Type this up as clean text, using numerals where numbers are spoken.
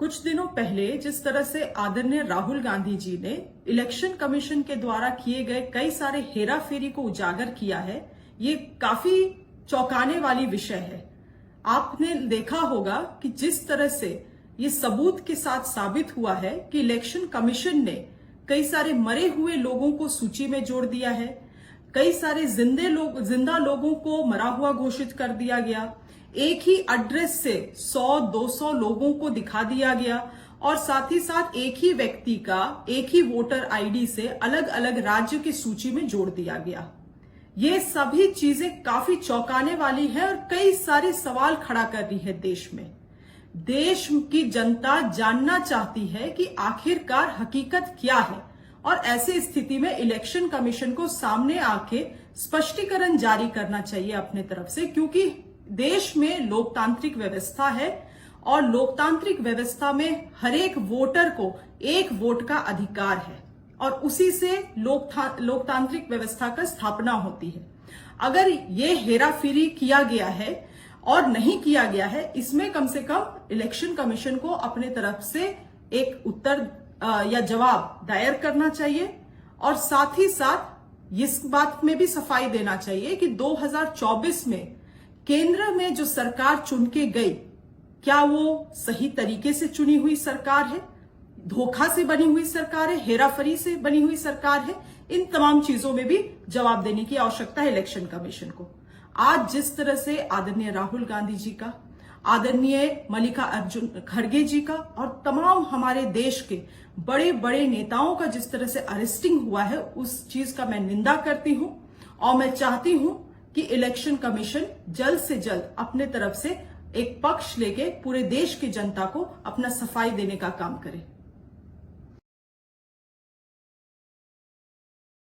कुछ दिनों पहले जिस तरह से आदरणीय राहुल गांधी जी ने इलेक्शन कमीशन के द्वारा किए गए कई सारे हेराफेरी को उजागर किया है, ये काफी चौंकाने वाली विषय है। आपने देखा होगा कि जिस तरह से ये सबूत के साथ साबित हुआ है कि इलेक्शन कमीशन ने कई सारे मरे हुए लोगों को सूची में जोड़ दिया है, कई सारे जिंदा लोगों को मरा हुआ घोषित कर दिया गया, एक ही एड्रेस से 100-200 लोगों को दिखा दिया गया और साथ ही साथ एक ही व्यक्ति का एक ही वोटर आईडी से अलग अलग राज्य की सूची में जोड़ दिया गया। ये सभी चीजें काफी चौंकाने वाली है और कई सारे सवाल खड़ा कर रही है देश में। देश की जनता जानना चाहती है कि आखिरकार हकीकत क्या है और ऐसी स्थिति में इलेक्शन कमीशन को सामने आके स्पष्टीकरण जारी करना चाहिए अपने तरफ से, क्योंकि देश में लोकतांत्रिक व्यवस्था है और लोकतांत्रिक व्यवस्था में हर एक वोटर को एक वोट का अधिकार है और उसी से लोकतांत्रिक व्यवस्था का स्थापना होती है। अगर ये हेराफेरी किया गया है और नहीं किया गया है, इसमें कम से कम इलेक्शन कमीशन को अपने तरफ से एक उत्तर या जवाब दायर करना चाहिए और साथ ही साथ इस बात में भी सफाई देना चाहिए कि 2024 में केंद्र में जो सरकार चुन के गई, क्या वो सही तरीके से चुनी हुई सरकार है, धोखा से बनी हुई सरकार है, हेराफेरी से बनी हुई सरकार है। इन तमाम चीजों में भी जवाब देने की आवश्यकता है इलेक्शन कमीशन को। आज जिस तरह से आदरणीय राहुल गांधी जी का, आदरणीय मल्लिकार्जुन खड़गे जी का और तमाम हमारे देश के बड़े बड़े नेताओं का जिस तरह से अरेस्टिंग हुआ है, उस चीज का मैं निंदा करती हूं और मैं चाहती हूं कि इलेक्शन कमीशन जल्द से जल्द अपने तरफ से एक पक्ष लेके पूरे देश की जनता को अपना सफाई देने का काम करे।